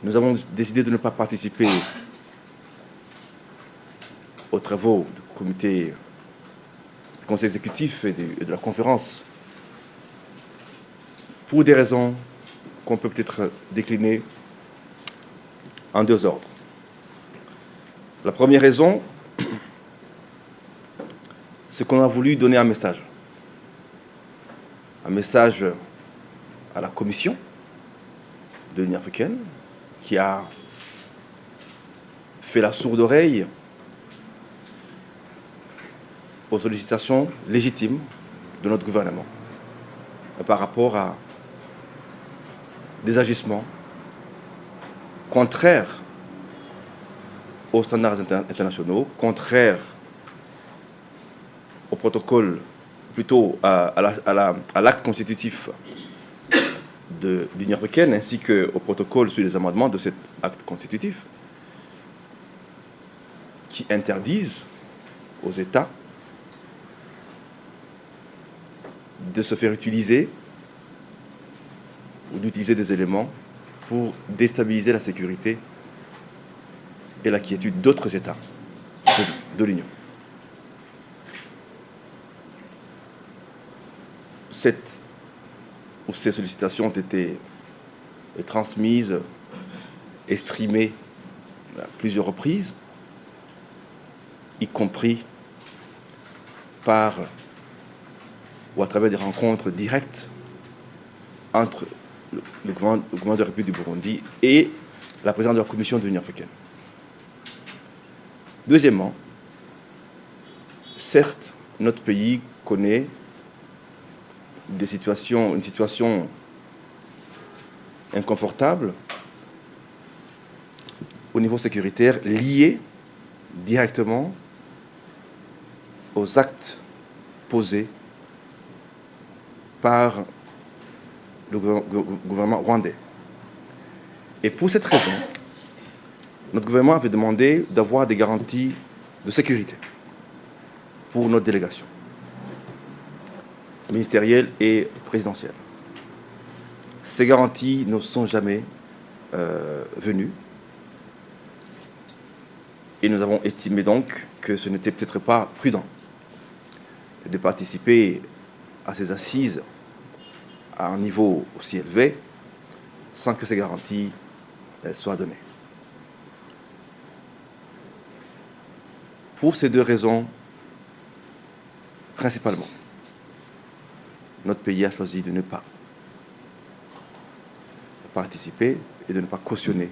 nous avons décidé de ne pas participer aux travaux du comité du conseil exécutif et de la conférence pour des raisons qu'on peut peut-être décliner en deux ordres. La première raison, c'est qu'on a voulu donner un message à la Commission de l'Union africaine, qui a fait la sourde oreille aux sollicitations légitimes de notre gouvernement par rapport à des agissements contraires aux standards internationaux, contraires au protocole, plutôt à l'acte constitutif de l'Union africaine, ainsi qu'au protocole sur les amendements de cet acte constitutif, qui interdisent aux États de se faire utiliser ou d'utiliser des éléments pour déstabiliser la sécurité et la quiétude d'autres États de l'Union. Ces sollicitations ont été transmises, exprimées à plusieurs reprises, y compris par ou à travers des rencontres directes entre le gouvernement de la République du Burundi et la présidente de la Commission de l'Union africaine. Deuxièmement, certes, notre pays connaît une situation inconfortable au niveau sécuritaire liée directement aux actes posés par le gouvernement rwandais. Et pour cette raison, notre gouvernement avait demandé d'avoir des garanties de sécurité pour notre délégation ministérielle et présidentielle. Ces garanties ne sont jamais venues. Et nous avons estimé donc que ce n'était peut-être pas prudent de participer à ces assises à un niveau aussi élevé sans que ces garanties soient données. Pour ces deux raisons, principalement, notre pays a choisi de ne pas participer et de ne pas cautionner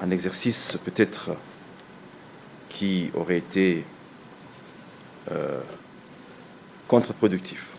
un exercice peut-être qui aurait été contre-productif.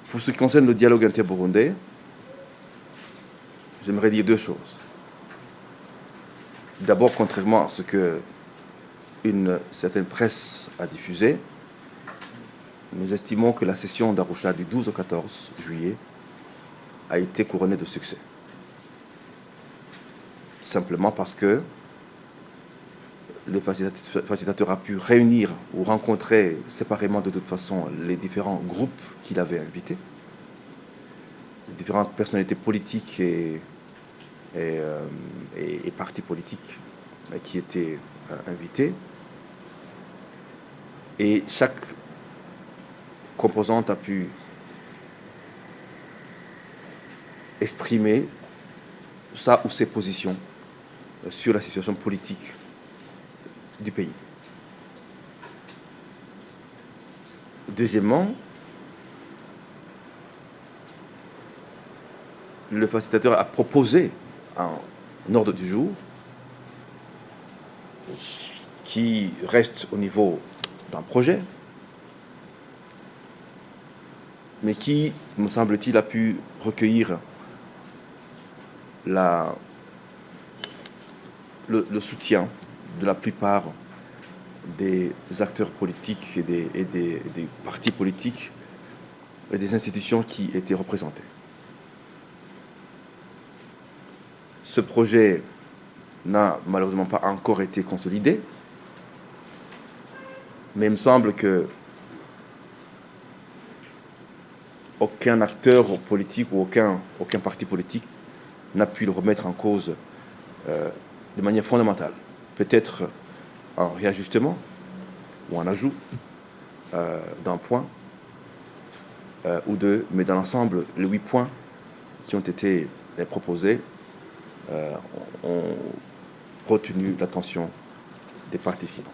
Pour ce qui concerne le dialogue interburundais, j'aimerais dire deux choses. D'abord, contrairement à ce que une certaine presse a diffusé, nous estimons que la session d'Arusha du 12 au 14 juillet a été couronnée de succès. Simplement parce que le facilitateur a pu réunir ou rencontrer séparément de toute façon les différents groupes qu'il avait invités, les différentes personnalités politiques et partis politiques qui étaient invités. Et chaque composante a pu exprimer sa ou ses positions sur la situation politique du pays. Deuxièmement, le facilitateur a proposé un ordre du jour qui reste au niveau d'un projet, mais qui, me semble-t-il, a pu recueillir le soutien de la plupart des acteurs politiques et des partis politiques et des institutions qui étaient représentées. Ce projet n'a malheureusement pas encore été consolidé, mais il me semble que aucun acteur politique ou aucun parti politique n'a pu le remettre en cause de manière fondamentale. Peut-être un réajustement ou un ajout d'un point ou deux, mais dans l'ensemble, les 8 points qui ont été proposés ont retenu l'attention des participants.